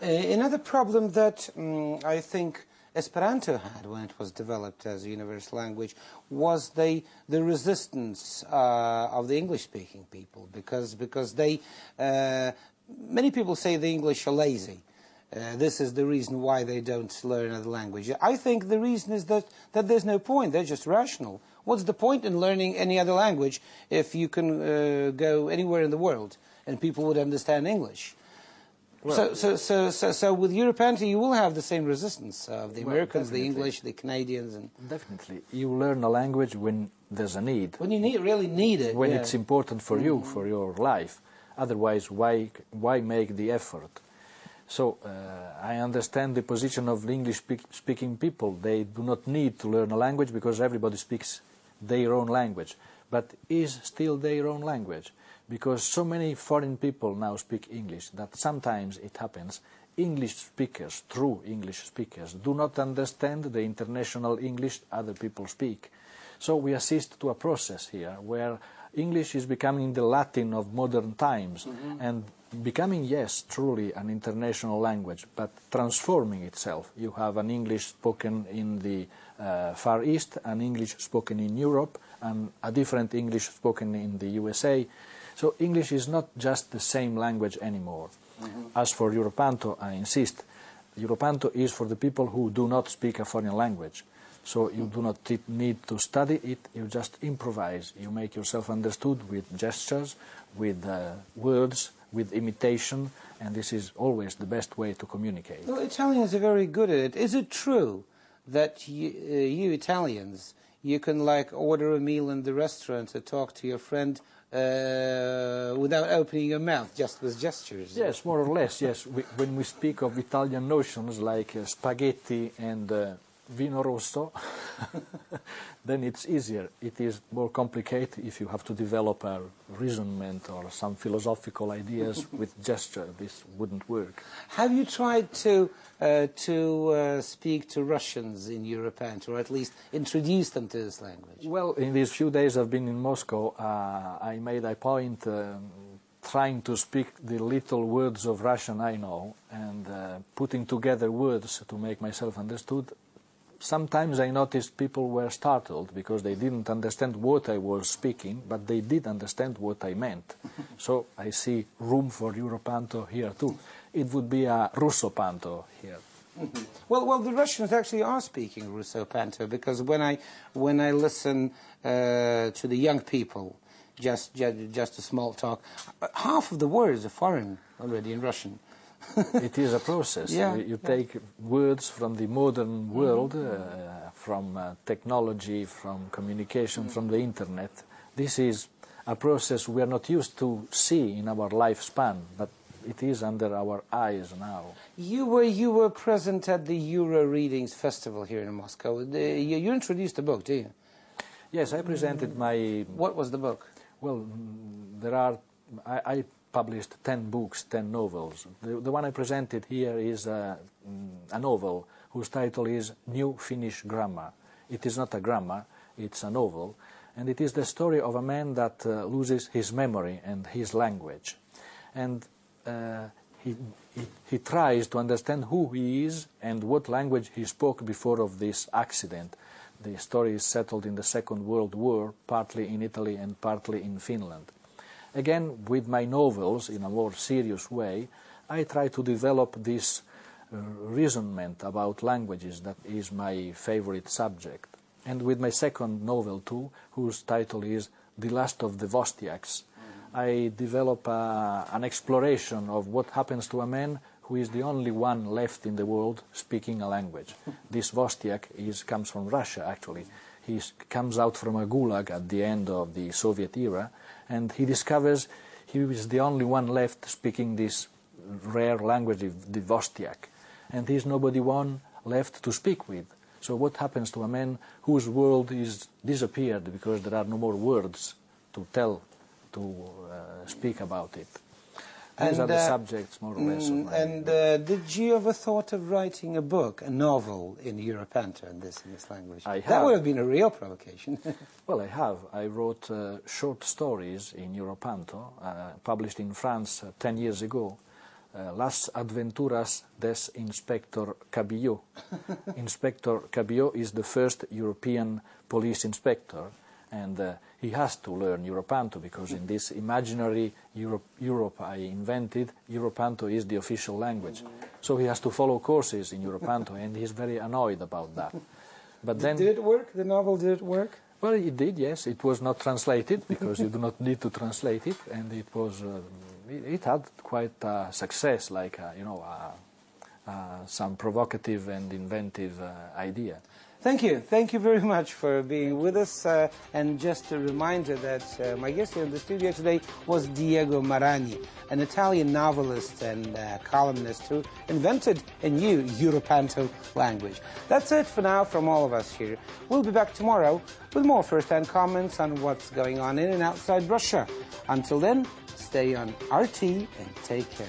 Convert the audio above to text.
Another problem that I think Esperanto had when it was developed as a universal language was the resistance of the English-speaking people, because they many people say the English are lazy. This is the reason why they don't learn another language. I think the reason is that there's no point. They're just rational. What's the point in learning any other language if you can go anywhere in the world and people would understand English? Well, so with Europanto you will have the same resistance of the Americans, the English, the Canadians. And definitely. You learn a language when there's a need. When you really need it. When it's important for you, for your life. Otherwise, why make the effort? So I understand the position of the English-speaking people. They do not need to learn a language because everybody speaks their own language. But is still their own language? Because so many foreign people now speak English that sometimes it happens English speakers, true English speakers, do not understand the international English other people speak. So we assist to a process here where English is becoming the Latin of modern times and becoming, yes, truly an international language, but transforming itself. You have an English spoken in the Far East, an English spoken in Europe, and a different English spoken in the USA. So English is not just the same language anymore. As for Europanto, I insist, Europanto is for the people who do not speak a foreign language. So you do not need to study it, you just improvise. You make yourself understood with gestures, with words, with imitation, and this is always the best way to communicate. Well, Italians are very good at it. Is it true that you Italians, you can like order a meal in the restaurant or talk to your friend without opening your mouth, just with gestures? Yes, more or less, yes. When we speak of Italian notions like spaghetti and vino rosso, then it's easier. It is more complicated if you have to develop a reasonment or some philosophical ideas with gesture. This wouldn't work. Have you tried to speak to Russians in Europanto, or at least introduce them to this language? Well, in these few days I've been in Moscow, I made a point trying to speak the little words of Russian I know and putting together words to make myself understood. Sometimes I noticed people were startled because they didn't understand what I was speaking, but they did understand what I meant. So I see room for Europanto here too. It would be a Russopanto here. Well, the Russians actually are speaking Russopanto, because when I listen to the young people, just a small talk, half of the words are foreign already in Russian. It is a process. Yeah, you take words from the modern world, from technology, from communication, from the internet. This is a process we are not used to see in our lifespan, but it is under our eyes now. You were present at the Euro Readings Festival here in Moscow. You introduced a book, didn't you? Yes, I presented my... What was the book? Well, I published 10 books, 10 novels. The one I presented here is a novel whose title is New Finnish Grammar. It is not a grammar, it's a novel, and it is the story of a man that loses his memory and his language. And he tries to understand who he is and what language he spoke before of this accident. The story is settled in the Second World War, partly in Italy and partly in Finland. Again, with my novels, in a more serious way, I try to develop this reasonment about languages that is my favorite subject. And with my second novel too, whose title is The Last of the Vostiaks, I develop an exploration of what happens to a man who is the only one left in the world speaking a language. This Vostiak comes from Russia, actually. He comes out from a gulag at the end of the Soviet era, and he discovers he is the only one left speaking this rare language, the Vostiak, and he is nobody one left to speak with. So what happens to a man whose world is disappeared because there are no more words to tell, to speak about it? These are the subjects, more or less. And did you ever thought of writing a book, a novel, in Europanto in this language? I have. That would have been a real provocation. Well, I have. I wrote short stories in Europanto, published in France 10 years ago. Las Aventuras des Inspector Cabillot. Inspector Cabillot is the first European police inspector, and he has to learn Europanto because in this imaginary Europe I invented, Europanto is the official language. So he has to follow courses in Europanto, and he's very annoyed about that. But then, did it work? The novel, did it work? Well, it did, yes. It was not translated because you do not need to translate it, and it was. It had quite success, like some provocative and inventive idea. Thank you very much for being with us. And just a reminder that my guest here in the studio today was Diego Marani, an Italian novelist and columnist who invented a new Europanto language. That's it for now from all of us here. We'll be back tomorrow with more first-hand comments on what's going on in and outside Russia. Until then, stay on RT and take care.